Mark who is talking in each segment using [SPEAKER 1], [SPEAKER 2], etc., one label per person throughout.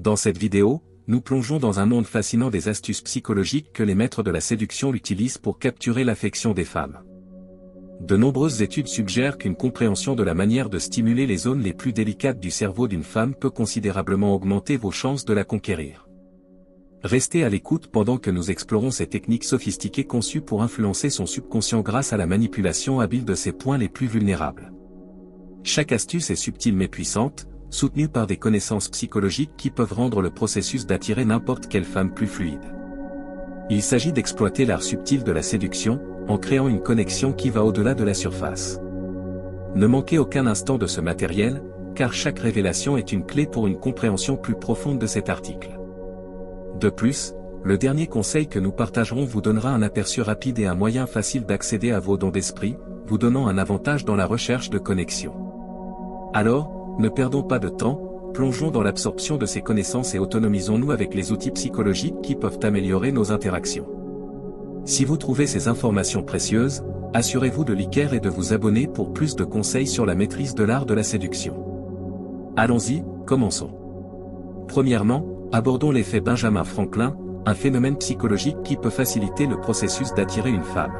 [SPEAKER 1] Dans cette vidéo, nous plongeons dans un monde fascinant des astuces psychologiques que les maîtres de la séduction utilisent pour capturer l'affection des femmes. De nombreuses études suggèrent qu'une compréhension de la manière de stimuler les zones les plus délicates du cerveau d'une femme peut considérablement augmenter vos chances de la conquérir. Restez à l'écoute pendant que nous explorons ces techniques sophistiquées conçues pour influencer son subconscient grâce à la manipulation habile de ses points les plus vulnérables. Chaque astuce est subtile mais puissante, soutenue par des connaissances psychologiques qui peuvent rendre le processus d'attirer n'importe quelle femme plus fluide. Il s'agit d'exploiter l'art subtil de la séduction, en créant une connexion qui va au-delà de la surface. Ne manquez aucun instant de ce matériel, car chaque révélation est une clé pour une compréhension plus profonde de cet article. De plus, le dernier conseil que nous partagerons vous donnera un aperçu rapide et un moyen facile d'accéder à vos dons d'esprit, vous donnant un avantage dans la recherche de connexion. Alors, ne perdons pas de temps, plongeons dans l'absorption de ces connaissances et autonomisons-nous avec les outils psychologiques qui peuvent améliorer nos interactions. Si vous trouvez ces informations précieuses, assurez-vous de liker et de vous abonner pour plus de conseils sur la maîtrise de l'art de la séduction. Allons-y, commençons. Premièrement, abordons l'effet Benjamin Franklin, un phénomène psychologique qui peut faciliter le processus d'attirer une femme.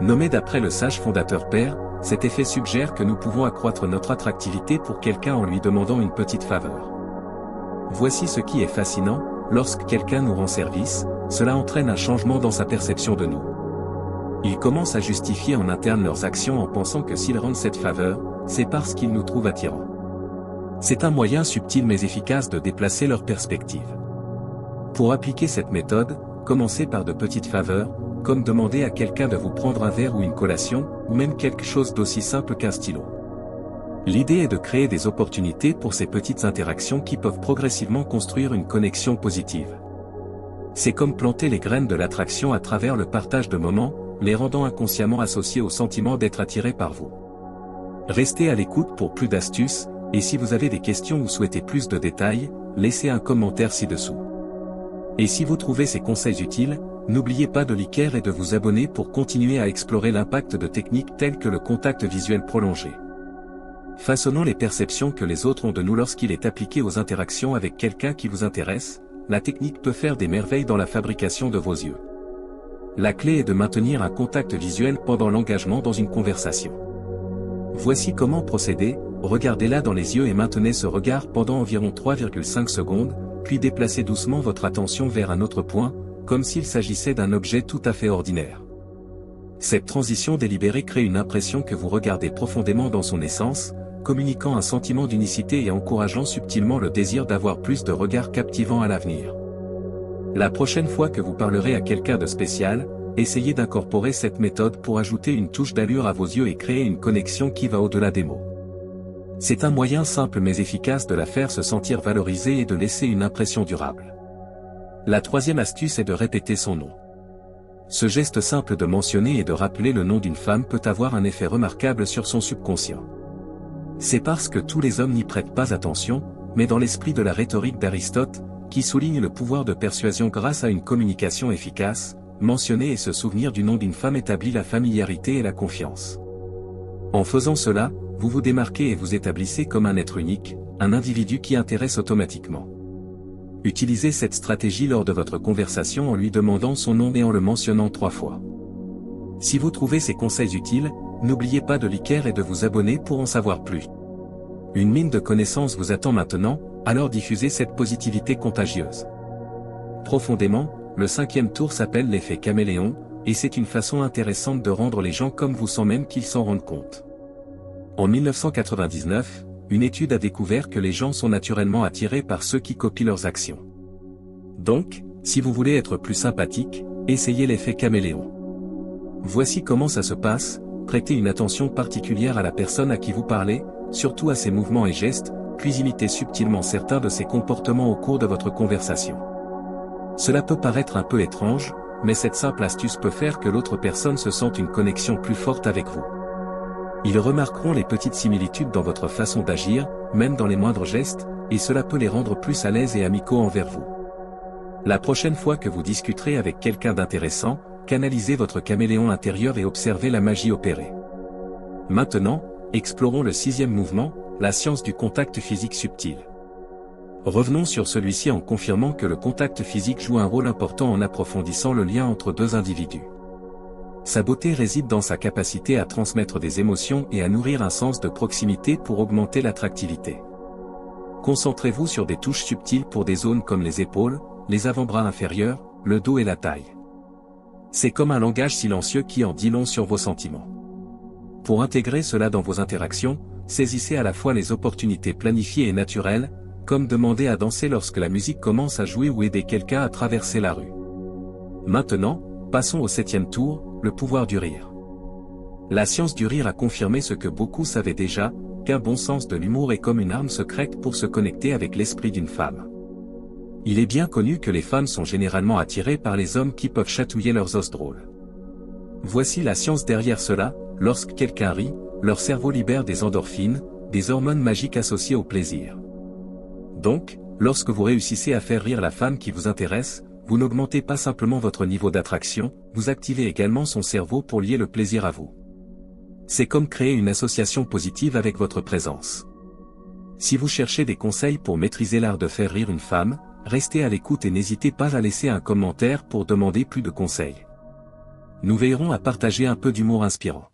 [SPEAKER 1] Nommé d'après le sage fondateur Père, cet effet suggère que nous pouvons accroître notre attractivité pour quelqu'un en lui demandant une petite faveur. Voici ce qui est fascinant, lorsque quelqu'un nous rend service, cela entraîne un changement dans sa perception de nous. Ils commencent à justifier en interne leurs actions en pensant que s'ils rendent cette faveur, c'est parce qu'ils nous trouvent attirants. C'est un moyen subtil mais efficace de déplacer leur perspective. Pour appliquer cette méthode, commencez par de petites faveurs, comme demander à quelqu'un de vous prendre un verre ou une collation, ou même quelque chose d'aussi simple qu'un stylo. L'idée est de créer des opportunités pour ces petites interactions qui peuvent progressivement construire une connexion positive. C'est comme planter les graines de l'attraction à travers le partage de moments, les rendant inconsciemment associés au sentiment d'être attiré par vous. Restez à l'écoute pour plus d'astuces, et si vous avez des questions ou souhaitez plus de détails, laissez un commentaire ci-dessous. Et si vous trouvez ces conseils utiles, n'oubliez pas de liker et de vous abonner pour continuer à explorer l'impact de techniques telles que le contact visuel prolongé. Façonnons les perceptions que les autres ont de nous lorsqu'il est appliqué aux interactions avec quelqu'un qui vous intéresse, la technique peut faire des merveilles dans la fabrication de vos yeux. La clé est de maintenir un contact visuel pendant l'engagement dans une conversation. Voici comment procéder, regardez-la dans les yeux et maintenez ce regard pendant environ 3,5 secondes, puis déplacez doucement votre attention vers un autre point, comme s'il s'agissait d'un objet tout à fait ordinaire. Cette transition délibérée crée une impression que vous regardez profondément dans son essence, communiquant un sentiment d'unicité et encourageant subtilement le désir d'avoir plus de regards captivants à l'avenir. La prochaine fois que vous parlerez à quelqu'un de spécial, essayez d'incorporer cette méthode pour ajouter une touche d'allure à vos yeux et créer une connexion qui va au-delà des mots. C'est un moyen simple mais efficace de la faire se sentir valorisée et de laisser une impression durable. La troisième astuce est de répéter son nom. Ce geste simple de mentionner et de rappeler le nom d'une femme peut avoir un effet remarquable sur son subconscient. C'est parce que tous les hommes n'y prêtent pas attention, mais dans l'esprit de la rhétorique d'Aristote, qui souligne le pouvoir de persuasion grâce à une communication efficace, mentionner et se souvenir du nom d'une femme établit la familiarité et la confiance. En faisant cela, vous vous démarquez et vous établissez comme un être unique, un individu qui intéresse automatiquement. Utilisez cette stratégie lors de votre conversation en lui demandant son nom et en le mentionnant 3 fois. Si vous trouvez ces conseils utiles, n'oubliez pas de liker et de vous abonner pour en savoir plus. Une mine de connaissances vous attend maintenant, alors diffusez cette positivité contagieuse. Profondément, le 5e tour s'appelle l'effet caméléon, et c'est une façon intéressante de rendre les gens comme vous sans même qu'ils s'en rendent compte. En 1999, une étude a découvert que les gens sont naturellement attirés par ceux qui copient leurs actions. Donc, si vous voulez être plus sympathique, essayez l'effet caméléon. Voici comment ça se passe, prêtez une attention particulière à la personne à qui vous parlez, surtout à ses mouvements et gestes, puis imitez subtilement certains de ses comportements au cours de votre conversation. Cela peut paraître un peu étrange, mais cette simple astuce peut faire que l'autre personne se sente une connexion plus forte avec vous. Ils remarqueront les petites similitudes dans votre façon d'agir, même dans les moindres gestes, et cela peut les rendre plus à l'aise et amicaux envers vous. La prochaine fois que vous discuterez avec quelqu'un d'intéressant, canalisez votre caméléon intérieur et observez la magie opérer. Maintenant, explorons le 6e mouvement, la science du contact physique subtil. Revenons sur celui-ci en confirmant que le contact physique joue un rôle important en approfondissant le lien entre deux individus. Sa beauté réside dans sa capacité à transmettre des émotions et à nourrir un sens de proximité pour augmenter l'attractivité. Concentrez-vous sur des touches subtiles pour des zones comme les épaules, les avant-bras inférieurs, le dos et la taille. C'est comme un langage silencieux qui en dit long sur vos sentiments. Pour intégrer cela dans vos interactions, saisissez à la fois les opportunités planifiées et naturelles, comme demander à danser lorsque la musique commence à jouer ou aider quelqu'un à traverser la rue. Maintenant, passons au 7e tour, le pouvoir du rire. La science du rire a confirmé ce que beaucoup savaient déjà, qu'un bon sens de l'humour est comme une arme secrète pour se connecter avec l'esprit d'une femme. Il est bien connu que les femmes sont généralement attirées par les hommes qui peuvent chatouiller leurs os drôles. Voici la science derrière cela, lorsque quelqu'un rit, leur cerveau libère des endorphines, des hormones magiques associées au plaisir. Donc, lorsque vous réussissez à faire rire la femme qui vous intéresse, vous n'augmentez pas simplement votre niveau d'attraction, vous activez également son cerveau pour lier le plaisir à vous. C'est comme créer une association positive avec votre présence. Si vous cherchez des conseils pour maîtriser l'art de faire rire une femme, restez à l'écoute et n'hésitez pas à laisser un commentaire pour demander plus de conseils. Nous veillerons à partager un peu d'humour inspirant.